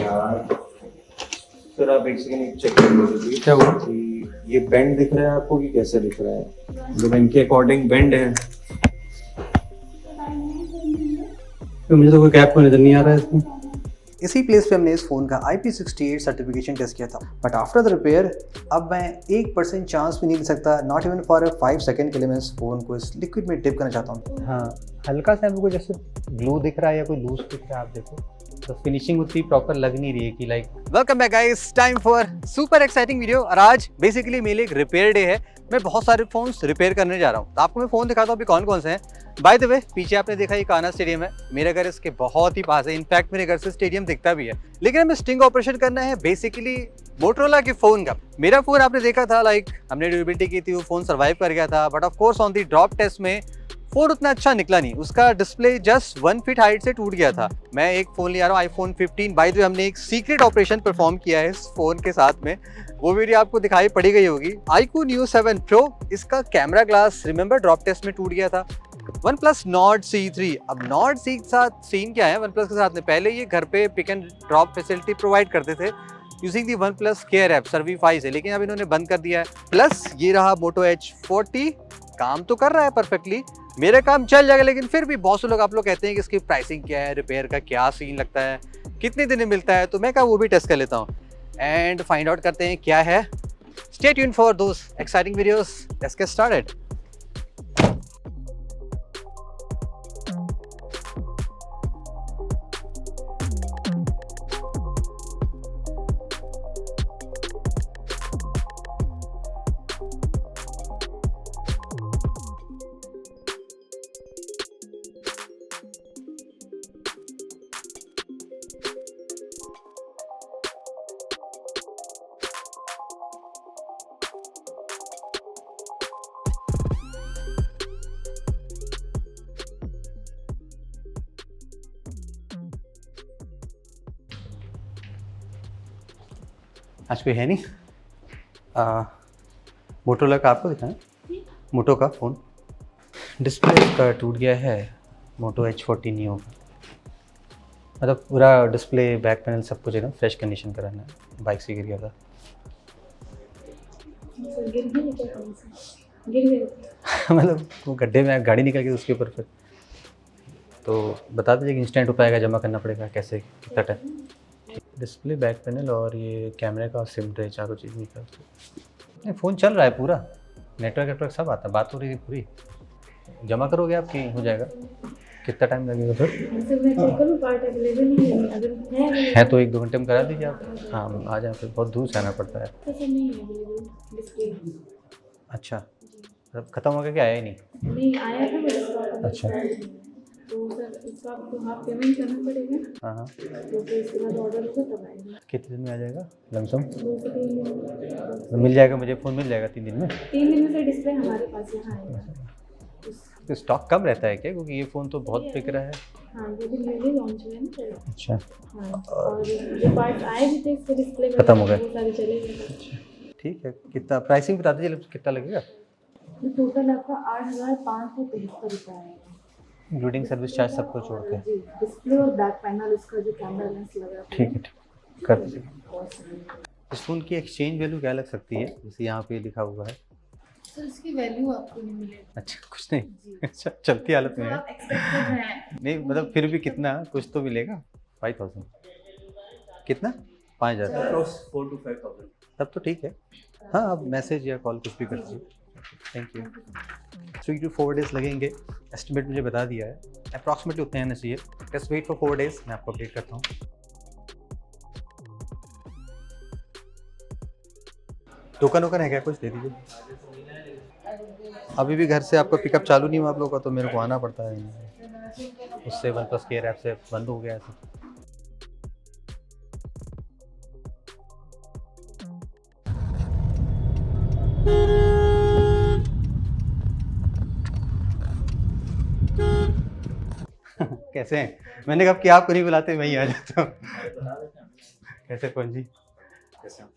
यार, सर आप एक सेकंड चेक कर लीजिए क्या हुआ? कि ये बेंड दिख रहा है आपको कि कैसे दिख रहा है? जब इनके अकॉर्डिंग बेंड है। तो मुझे तो कोई गैप को नजर नहीं आ रहा है इसमें। इसी प्लेस पे हमने इस फ़ोन का IP68 सर्टिफिकेशन टेस्ट किया था, बट आफ्टर द रिपेयर अब मैं 1% चांस भी नहीं ले सकता, नॉट इवन फॉर 5 सेकंड के लिए मैं इस फ़ोन को इस लिक्विड में डिप करना चाहता हूँ। हाँ, हल्का सा हमको जैसे ग्लू दिख रहा है या कोई लूज दिख रहा है, आप देखो तो फिनिशिंग उतनी प्रॉपर लग नहीं रही है कि like. Welcome back guys, time for super exciting video. और आज बेसिकली मेरे एक रिपेयर डे है। मैं बहुत सारे फ़ोन्स रिपेयर करने जा रहा हूँ, तो आपको मैं फ़ोन दिखाता हूँ अभी कौन कौन से हैं। बाय द वे, पीछे आपने देखा ये कान्हा स्टेडियम है, मेरे घर इसके बहुत ही पास है। इनफैक्ट मेरे घर से स्टेडियम दिखता भी है। लेकिन हमें स्टिंग ऑपरेशन करना है बेसिकली मोटरोला के फ़ोन का। मेरा फ़ोन आपने देखा था, लाइक हमने ड्यूरेबिलिटी की थी, वो फ़ोन सर्वाइव कर गया था, but of course on the drop test में फ़ोन उतना अच्छा निकला नहीं। उसका डिस्प्ले जस्ट 1 फीट हाइट से टूट गया था। मैं एक फ़ोन ले आ रहा हूँ, iPhone 15। बाय द वे, हमने एक सीक्रेट ऑपरेशन परफॉर्म किया है इस फ़ोन के साथ में, वो वीडियो आपको दिखाई पड़ी गई होगी। iQOO Neo 7 Pro, इसका camera glass remember drop test में टूट गया था। OnePlus Nord C3, अब Nord C के साथ सीन क्या है OnePlus के साथ में, पहले ये घर पे pick and drop facility provide करते थे using the OnePlus Care app Servify से, लेकिन अब इन्होंने बंद कर दिया है। प्लस ये रहा Moto H40, काम तो कर रहा है परफेक्टली, मेरे काम चल जाएगा, लेकिन फिर भी बहुत से लोग आप लोग कहते हैं कि इसकी प्राइसिंग क्या है, रिपेयर का क्या सीन लगता है, कितने दिन में मिलता है, तो मैं कहा वो भी टेस्ट कर लेता हूँ एंड फाइंड आउट करते हैं क्या है। Stay tuned for those exciting videos, let's get started. आज कोई है नहीं। मोटोला का आपको दिखा है, मोटो का फ़ोन डिस्प्ले का टूट गया है, मोटो H40 Neo का। मतलब पूरा डिस्प्ले, बैक पैनल सब कुछ एकदम फ्रेश कंडीशन कराना है, बाइक से गिर गया था। मतलब वो गड्ढे में गाड़ी निकल गई उसके ऊपर फिर। तो बता दीजिए कि इंस्टेंट हो पाएगा, जमा करना पड़ेगा कैसे, कितना टाइम? डिस्प्ले, बैक पैनल और ये कैमरे का सिम ट्रे, चारों चीज़ निकल। नहीं, फ़ोन चल रहा है पूरा, नेटवर्क वेटवर्क सब आता है, बात हो रही थी पूरी। जमा करोगे आप कि हो जाएगा? कितना टाइम लगेगा फिर? है तो 1-2 घंटे में करा दीजिए आप। हाँ, आ जाए, फिर बहुत दूर से आना पड़ता है। अच्छा, मतलब ख़त्म हो गया कि आया ही नहीं? आया था मेरे। अच्छा, तो सर इसका आपको हाफ पेमेंट करना पड़ेगा। हाँ हाँ। तो फिर इसके बाद ऑर्डर होगा तब आएगा। कितने दिन में आ जाएगा लमसम? 2 से 3 दिन। तो मिल जाएगा मुझे, फ़ोन मिल जाएगा 3 दिन में? 3 दिन में सर डिस्प्ले हमारे पास यहाँ आएगा। तो स्टॉक कम रहता है क्या, क्योंकि ये फ़ोन तो बहुत बिक रहा है? हाँ, ये भी न्यूली लॉन्च हुआ है ना सर। अच्छा, हाँ, और जो पार्ट्स आए भी थे इसके डिस्प्ले में, खत्म हो गए। वो सारे चले गए। ठीक है। कितना प्राइसिंग बता दीजिए, कितना लगेगा? टोटल आपका 8,573 रुपये आएगा, इंक्लूडिंग सर्विस चार्ज सबको छोड़ के? जी। डिस्प्ले और बैक पैनल, उसका जो कैमरा लेंस लगा है। ठीक है, ठीक कर दीजिए। इस फ़ोन की एक्सचेंज वैल्यू क्या लग सकती है, जैसे यहाँ पे लिखा हुआ है? सर इसकी वैल्यू आपको नहीं मिलेगी। अच्छा, कुछ नहीं? अच्छा, चलती हालत में है? आप एक्सपेक्ट कर रहे हैं। नहीं, मतलब फिर भी कितना, कुछ तो मिलेगा? 5000? कितना? 5000? 4 to 5,000। तब तो ठीक है। हाँ, आप मैसेज या कॉल कुछ भी कर दीजिए। Thank you. 3 to 4 डेज़ लगेंगे, एस्टिमेट मुझे बता दिया है, अप्रॉक्सीमेटली उतने आना चाहिए। जस्ट वेट फॉर 4 डेज़, मैं आपको अपडेट करता हूँ। टोकन वोकन है क्या, कुछ दे दीजिए। अभी भी घर से आपका पिकअप चालू नहीं हुआ आप लोगों का, तो मेरे को आना पड़ता है। उससे OnePlus Care ऐप से बंद हो गया था। कैसे हैं? मैंने कहा कि आपको नहीं बुलाते, मैं ही आ जाता हूँ। कैसे कौन जी?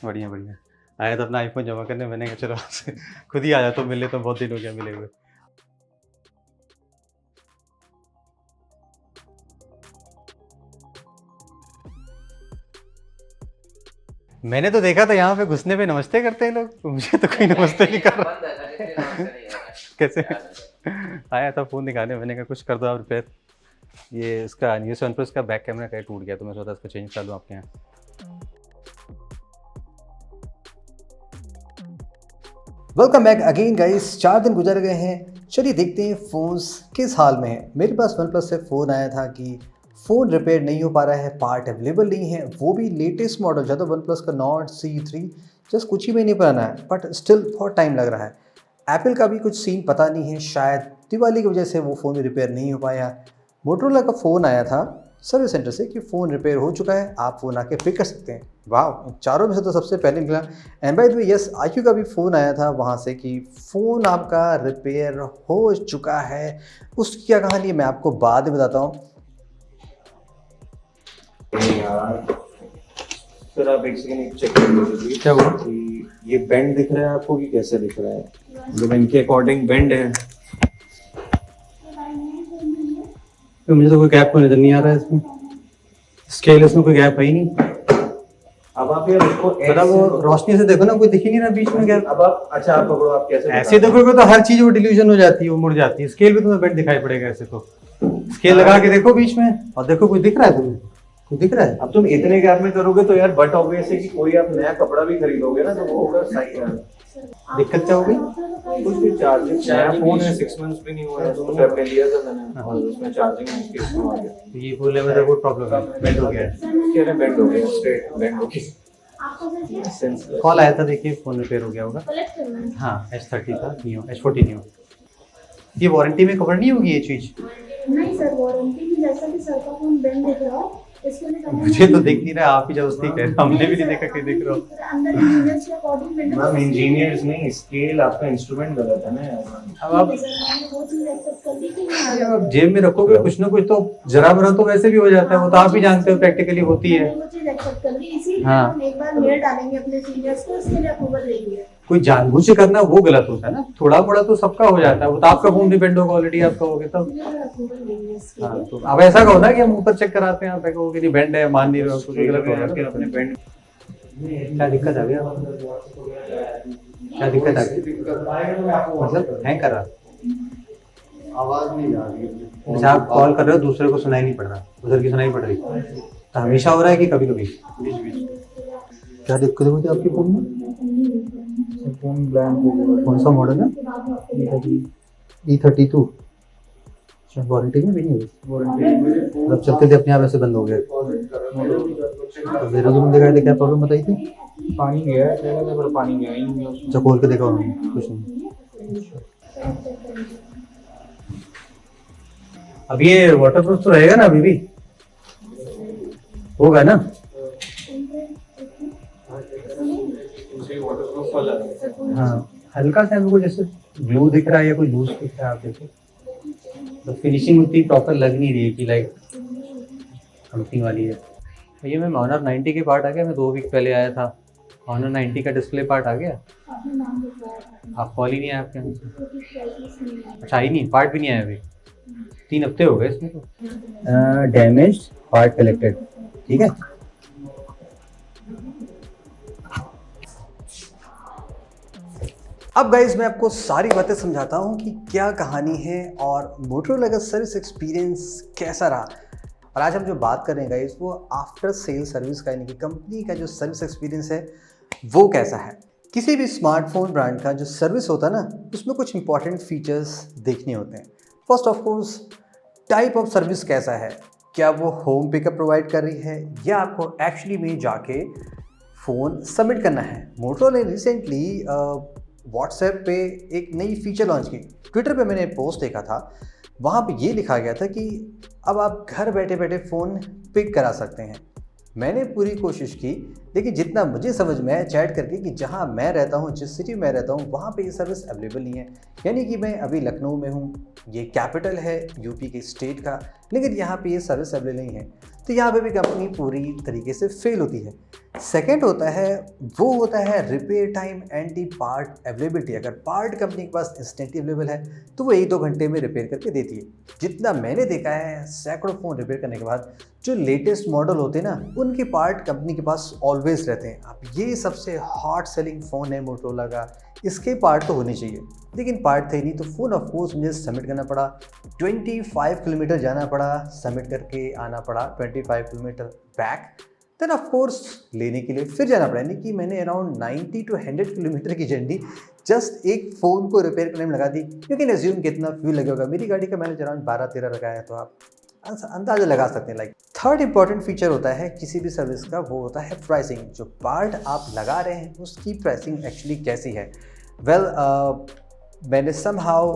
बढ़िया बढ़िया। आया था अपना आईफोन जमा करने, मैंने कहा चलो आपसे खुद ही आ जाता हूँ मिलने, तो बहुत दिन हो गया मिले हुए। मैंने तो देखा था यहाँ पे घुसने पे नमस्ते करते हैं लोग, मुझे तो कोई नमस्ते नहीं कर रहा। कैसे आया था फ़ोन दिखाने, मैंने कहा कुछ कर दो आप रिपेयर। ये इसका न्यू वन प्लस का बैक कैमरा का टूट गया, तो मैं सोचा इसको चेंज कर दूँ आपके यहाँ। Welcome back again guys. 4 दिन गुजर गए हैं, चलिए देखते हैं फ़ोन्स किस हाल में है। मेरे पास वन प्लस से फ़ोन आया था कि फ़ोन रिपेयर नहीं हो पा रहा है, पार्ट अवेलेबल नहीं है, वो भी लेटेस्ट मॉडल जो वन प्लस का नॉट C3 जस्ट कुछ ही महीने पुराना है, बट स्टिल बहुत टाइम लग रहा है। एप्पल का भी कुछ सीन पता नहीं है, शायद दिवाली की वजह से वो फ़ोन भी रिपेयर नहीं हो पाया। मोटोरोला का फ़ोन आया था सर्विस सेंटर से कि फ़ोन रिपेयर हो चुका है, आप फ़ोन आके पिक कर सकते हैं। वाह, चारों में से तो सबसे पहले निकला। And by the way yes, IQ का भी फ़ोन आया था वहाँ से कि फ़ोन आपका रिपेयर हो चुका है। उसकी क्या कहानी है मैं आपको बाद में बताता हूँ। यार सर आप एक सेकंड चेक कर लीजिए क्या हुआ? कि ये बेंड दिख रहा है आपको कि कैसे दिख रहा है? मतलब इनके अकॉर्डिंग बेंड है। तो मुझे तो कोई गैप नजर नहीं आ रहा है इसमें, स्केल इसमें कोई गैप है ही नहीं। अब आप यार इसको पता वो रोशनी से देखो ना, कोई दिख ही नहीं रहा बीच में गैप। अब आप अच्छा आप पकड़ो, आप कैसे ऐसे देखोगे तो हर चीज वो डिल्यूजन हो जाती है, वो मुड़ जाती है। स्केल पे तुम्हें बेंड दिखाई पड़ेगा ऐसे तो। स्केल लगा के देखो बीच में और देखो कोई दिख रहा है तुम्हें, कोई दिख रहा है? अब तुम इतने गैप में करोगे तो यार बट ऑब्वियस है कि कोई आप नया कपड़ा भी खरीदोगे ना तो वो होगा सही यार। दिक्कत क्या होगी? कुछ भी चार्जिंग, नया फोन है 6 मंथ्स भी नहीं हुआ है, उसको जब मैं लिया था मैंने और उसमें चार्जिंग इसकी इशू आ गया। ये बोलने में तो कोई प्रॉब्लम है, बेंड हो गया है। इसके लिए बेंड हो गया, स्ट्रेट बेंड हो गया। सेंस कॉल आया था, देखिए फ़ोन रिपेयर हो गया होगा। कलेक्ट करना है। हाँ, H30 था नियो, H40 नियो। ये वारंटी में कवर नहीं होगी ये चीज़? नहीं सर, वारंटी भी जैसा कि सर का फोन बेंड दिख रहा है इसके लिए करना मुझे तो दिख नहीं रहा, आप ही जबरदस्ती कह रहे हो, हमने भी नहीं देखा कि दिख रहा हो। अंदर इंजीनियर्स के अकॉर्डिंग बेंड मैम इंजीनियर्स नहीं, स्केल आपका इंस्ट्रूमेंट गलत है ना यार। अब आप वो चीज एक्सेप्ट कर ली कि अरे आप जेब में रखोगे कुछ ना कुछ तो जरा बरा तो वैसे भी हो जाता है, वो तो आप ही जानते हो प्रैक्टिकली होती है। वो चीज एक्सेप्ट कर ली, इसीलिए हाँ। हम एक बार मेल डालेंगे अपने सीनियर्स को, उसके लिए अप्रूवल लेंगे। कोई जानबूझ के करना वो गलत होता है ना, थोड़ा बड़ा तो सबका हो जाता है, वो तो आपका फोन डिपेंड होगा ऑलरेडी आपका हो गया तब। अप्रूवल लेंगे इसके हाँ, लिए। तो अब ऐसा कहो ना कि हम ऊपर चेक कराते हैं, आप कहोगे कि बैंड है, मान नहीं रहे हो, कुछ गलत हो गया। अपने बेंड क्या दिक्कत आ गया? क्या दिक्कत आ गई? मतलब हैंग कर रहा, आवाज़ नहीं आ रही। जैसे आप कॉल कर रहे हो दूसरे को सुनाई नहीं पड़ रहा, उधर की सुनाई पड़ रही, तो हमेशा हो रहा है कि कभी कभी? क्या दिक्कत होती है आपके फोन में? फोन ब्लैंक हो गया। कौन सा मॉडल है? E32। वारंटी में भी नहीं है, मतलब चलते थे अपने आप ऐसे बंद हो गया। तो मेरे को दिखाया था, क्या प्रॉब्लम बताई थी? पानी गया है पहले पर पानी गया ही नहीं उसमें। अच्छा, खोल के देखा उन्होंने, कुछ नहीं। अब ये वाटरप्रूफ तो रहेगा ना, अभी भी होगा ना? वाटरप्रूफ वाला है। हाँ, हल्का सा हमको जैसे ग्लू दिख रहा है या कोई लूज दिख रहा है, आप देखो तो फिनिशिंग उतनी प्रॉपर लग नहीं रही है कि लाइक कंपनी वाली है। तो ये मैम ऑनर 90 के पार्ट आ गया, मैं 2 वीक पहले आया था, ऑनर 90 का डिस्प्ले पार्ट आ गया। आपने नाम लिखवाया था। आप कॉल ही नहीं आया आपके यहाँ से? तो कुछ प्राइस नहीं है। अच्छा ही नहीं, पार्ट भी नहीं आया अभी, 3 हफ्ते हो गए इसमें तो। डैमेज पार्ट कलेक्टेड, ठीक है। अब गाइज मैं आपको सारी बातें समझाता हूँ कि क्या कहानी है और मोटोरोला का सर्विस एक्सपीरियंस कैसा रहा। और आज हम जो बात कर रहे हैं गाइज वो आफ्टर सेल सर्विस का, यानी कि कंपनी का जो सर्विस एक्सपीरियंस है वो कैसा है। किसी भी स्मार्टफोन ब्रांड का जो सर्विस होता है ना, उसमें कुछ इंपॉर्टेंट फीचर्स देखने होते हैं। First of course type of service कैसा है, क्या वो होम पिकअप प्रोवाइड कर रही है या आपको एक्चुअली में जाके फ़ोन सबमिट करना है। मोटोरोला ने रिसेंटली व्हाट्सएप पे एक नई फीचर लॉन्च की। ट्विटर पे मैंने पोस्ट देखा था, वहाँ पे ये लिखा गया था कि अब आप घर बैठे बैठे फ़ोन पिक करा सकते हैं। मैंने पूरी कोशिश की, लेकिन जितना मुझे समझ में आया चैट करके कि जहाँ मैं रहता हूँ, जिस सिटी में रहता हूँ, वहाँ पे ये सर्विस अवेलेबल नहीं है। यानी कि मैं अभी लखनऊ में हूँ, ये कैपिटल है यूपी के स्टेट का, लेकिन यहाँ पे ये सर्विस अवेलेबल नहीं है। तो यहाँ पे भी कंपनी पूरी तरीके से फेल होती है। सेकेंड होता है वो होता है repair time and the part availability. अगर पार्ट कंपनी के पास इंस्टेंटली अवेलेबल है तो वो 1-2 घंटे में रिपेयर करके देती है। जितना मैंने देखा है सैकड़ों फ़ोन रिपेयर करने के बाद जो लेटेस्ट मॉडल होते हैं ना उनके पार्ट कंपनी के पास ऑलवेज रहते हैं। अब ये सबसे हॉट सेलिंग फ़ोन है मोटोरोला का, इसके पार्ट तो होने चाहिए, लेकिन पार्ट थे नहीं तो फ़ोन ऑफ कोर्स मुझे सबमिट करना पड़ा। 25 किलोमीटर जाना पड़ा, सबमिट करके आना पड़ा 25 kilometre back, then of course लेने के लिए फिर जाना पड़ा। यानी कि मैंने अराउंड 90 to 100 किलोमीटर की जर्नी जस्ट एक फ़ोन को रिपेयर करने में लगा दी। यू कैन अज्यूम कितना फ्यूल लगे होगा। मेरी गाड़ी का मैंने अराउंड 12-13 लगाया है, तो आप अंदाज़ा लगा सकते हैं। लाइक थर्ड इंपॉर्टेंट फीचर होता है किसी भी सर्विस का, वो होता है प्राइसिंग। जो पार्ट आप लगा रहे हैं उसकी प्राइसिंग एक्चुअली कैसी है। मैंने समहाउ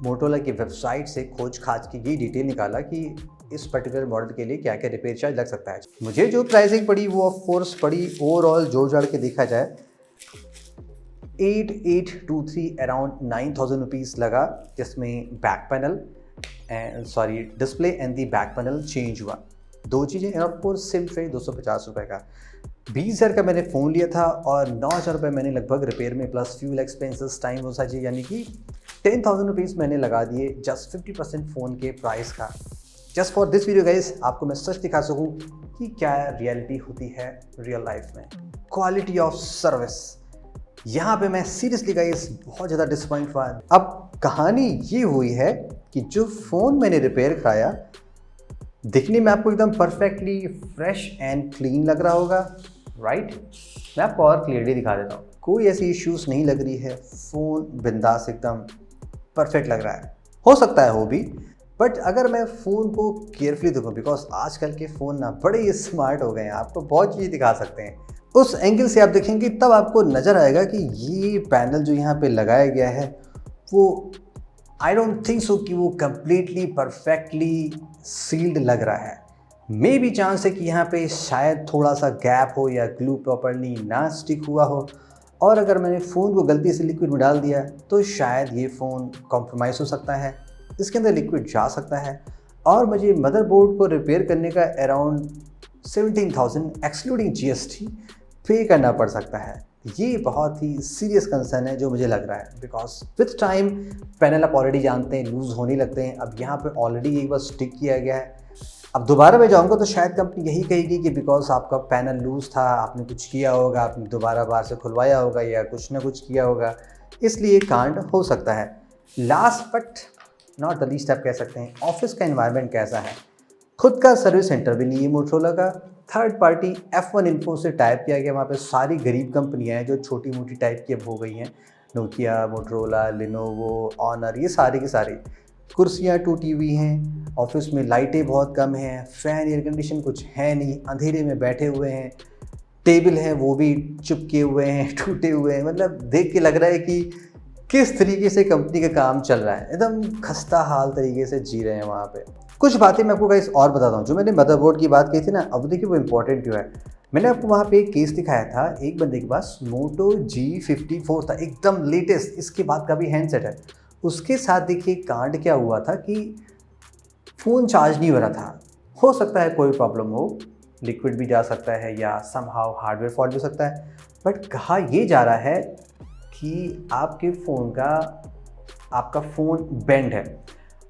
मोटोरोला की वेबसाइट से खोज खाज के ये डिटेल निकाला कि इस पर्टिकुलर मॉडल के लिए क्या क्या रिपेयर चार्ज लग सकता है। मुझे जो प्राइसिंग पड़ी वो ऑफ कोर्स पड़ी ओवरऑल जोड़ जाड़ के देखा जाए 8823 अराउंड 9000 रुपीज़ लगा, जिसमें back panel display and the back panel change हुआ। 2 चीज़ें end of course SIM tray 250 रुपये का। 20,000 का मैंने फ़ोन लिया था और 9,000 रुपये मैंने लगभग रिपेयर में प्लस फ्यूल एक्सपेंसेस टाइम वो सारी, यानी कि 10,000 रुपीज़ मैंने लगा दिए जस्ट 50% फ़ोन के प्राइस का। Just for this video guys, आपको मैं सच दिखा सकूं कि क्या रियलिटी होती है रियल लाइफ में। क्वालिटी ऑफ सर्विस, यहाँ पे मैं सीरियसली गाइस बहुत ज़्यादा डिसअपॉइंट हुआ। अब कहानी ये हुई है कि जो फ़ोन मैंने रिपेयर कराया दिखने में आपको एकदम परफेक्टली फ्रेश एंड क्लीन लग रहा होगा, राइट? मैं आपको और क्लियरली दिखा देता हूँ, कोई ऐसी इश्यूज़ नहीं लग रही है, फ़ोन बिंदास एकदम परफेक्ट लग रहा है। हो सकता है हो भी, बट अगर मैं फ़ोन को केयरफुली देखूँ, बिकॉज आजकल के फ़ोन ना बड़े ही स्मार्ट हो गए हैं, आपको बहुत चीज़ दिखा सकते हैं। उस एंगल से आप देखेंगे तब आपको नज़र आएगा कि ये पैनल जो यहाँ पे लगाया गया है वो आई डोंट थिंक सो कि वो कम्प्लीटली परफेक्टली सील्ड लग रहा है। मे बी चांस है कि यहाँ पे शायद थोड़ा सा गैप हो या ग्लू प्रॉपरली ना स्टिक हुआ हो, और अगर मैंने फ़ोन को गलती से लिक्विड में डाल दिया तो शायद ये फ़ोन कॉम्प्रोमाइज़ हो सकता है, इसके अंदर लिक्विड जा सकता है, और मुझे मदरबोर्ड को रिपेयर करने का अराउंड 17,000 एक्सक्लूडिंग GST पे करना पड़ सकता है। ये बहुत ही सीरियस कंसर्न है जो मुझे लग रहा है, बिकॉज विथ टाइम पैनल आप ऑलरेडी जानते हैं लूज़ होने लगते हैं। अब यहाँ पे ऑलरेडी एक बार स्टिक किया गया है, अब दोबारा मैं जाऊँगा तो शायद कंपनी यही कहेगी कि बिकॉज आपका पैनल लूज़ था, आपने कुछ किया होगा, आपने दोबारा बाहर से खुलवाया होगा या कुछ ना कुछ किया होगा, इसलिए कांड हो सकता है। Last but not the least आप कह सकते हैं ऑफिस का एनवायरनमेंट कैसा है। खुद का सर्विस सेंटर भी नहीं है मोटोरोला का, थर्ड पार्टी F1 इन्फो से टाइप किया गया। वहाँ पे सारी गरीब कंपनियाँ हैं जो छोटी मोटी टाइप की अब हो गई हैं, नोकिया, मोटोरोला, लिनोवो, ऑनर, ये सारी की सारी। कुर्सियाँ टूटी हुई हैं, ऑफिस में लाइटें बहुत कम हैं, फ़ैन एयर कंडीशन कुछ है नहीं, अंधेरे में बैठे हुए हैं, टेबल हैं वो भी चिपके हुए हैं, टूटे हुए हैं। मतलब देख के लग रहा है कि किस तरीके से कंपनी का काम चल रहा है, एकदम खस्ता हाल तरीके से जी रहे हैं वहाँ पे। कुछ बातें मैं आपको गाइस और बताता हूँ। जो मैंने मदरबोर्ड की बात कही थी ना, अब देखिए वो इंपॉर्टेंट क्यों है। मैंने आपको वहाँ पे एक केस दिखाया था, एक बंदे के पास Moto G54 था, एकदम लेटेस्ट, इसके बाद का भी हैंडसेट है। उसके साथ देखिए कांड क्या हुआ था कि फ़ोन चार्ज नहीं हो रहा था। हो सकता है कोई प्रॉब्लम हो, लिक्विड भी जा सकता है या समहाउ हार्डवेयर फॉल्ट भी हो सकता है, बट कहा ये जा रहा है कि आपका फ़ोन बेंड है।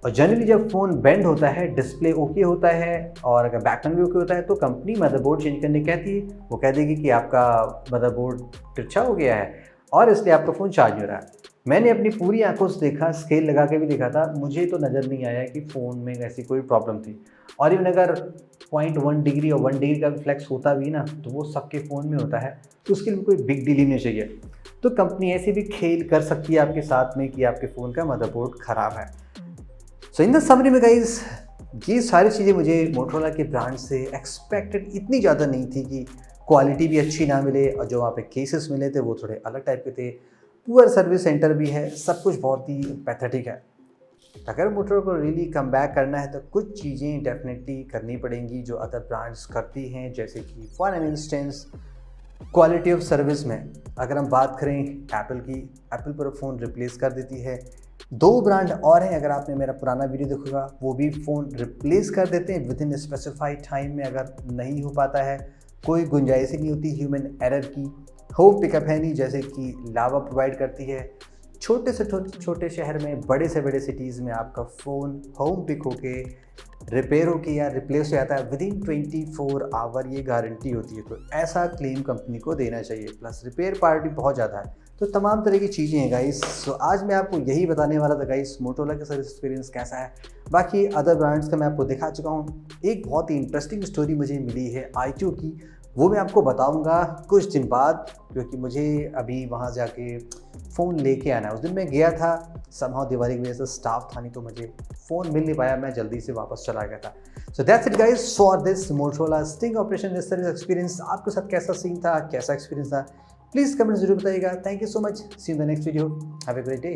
और जनरली जब फ़ोन बेंड होता है, डिस्प्ले ओके होता है और अगर बैक पैनल भी ओके होता है तो कंपनी मदरबोर्ड चेंज करने कहती है। वो कह देगी कि आपका मदरबोर्ड तिरछा हो गया है और इसलिए आपका फ़ोन चार्ज नहीं हो रहा है। मैंने अपनी पूरी आंखों से देखा, स्केल लगा के भी देखा था, मुझे तो नज़र नहीं आया कि फ़ोन में ऐसी कोई प्रॉब्लम थी। और इवन अगर 0.1 डिग्री और 1 डिग्री का फ्लैक्स होता भी ना तो वो सबके फ़ोन में होता है, तो उसके लिए कोई बिग डील ही नहीं चाहिए। तो कंपनी ऐसे भी खेल कर सकती है आपके साथ में कि आपके फ़ोन का मदरबोर्ड ख़राब है। सो इन द समरी में गाइस, ये सारी चीज़ें मुझे मोटोरोला के ब्रांड से एक्सपेक्टेड इतनी ज़्यादा नहीं थी कि क्वालिटी भी अच्छी ना मिले और जो वहाँ पे केसेस मिले थे वो थोड़े अलग टाइप के थे। पुअर सर्विस सेंटर भी है, सब कुछ बहुत ही पैथेटिक है। अगर मोटोरोला को रियली कम बैक करना है तो कुछ चीज़ें डेफिनेटली करनी पड़ेंगी जो अदर ब्रांड्स करती हैं, जैसे कि for an instance quality of service में अगर हम बात करें एप्पल की, एप्पल पर फ़ोन रिप्लेस कर देती है। 2 ब्रांड और हैं, अगर आपने मेरा पुराना वीडियो देखोगा वो भी फ़ोन रिप्लेस कर देते हैं विद इन स्पेसिफाइड टाइम में। अगर नहीं हो पाता है कोई गुंजाइश ही नहीं होती ह्यूमन एरर की। होम पिकअप है नहीं, जैसे कि लावा प्रोवाइड करती है। छोटे से छोटे शहर में, बड़े से बड़े सिटीज़ में आपका फ़ोन होम पिक होके रिपेयर होके या रिप्लेस हो जाता है विदिन 24 आवर, ये गारंटी होती है। तो ऐसा क्लेम कंपनी को देना चाहिए। प्लस रिपेयर पार्टी बहुत ज़्यादा है, तो तमाम तरह की चीज़ें हैं गाइस। सो आज मैं आपको यही बताने वाला था गाइस, मोटोरोला का सर्विस एक्सपीरियंस कैसा है। बाकी अदर ब्रांड्स का मैं आपको दिखा चुका हूँ। एक बहुत ही इंटरेस्टिंग स्टोरी मुझे मिली है iQOO की, वो मैं आपको बताऊंगा कुछ दिन बाद, क्योंकि मुझे अभी वहाँ जाके फ़ोन लेके आना है। उस दिन मैं गया था, समहाउ दिवाली की वजह से स्टाफ था नहीं, तो मुझे फ़ोन मिल नहीं पाया, मैं जल्दी से वापस चला गया था। So that's it guys for this Motorola sting operation service experience. आपके साथ कैसा सीन था, कैसा एक्सपीरियंस था, प्लीज़ कमेंट जरूर बताइएगा। Thank you so much, see you in the next video, have a great day.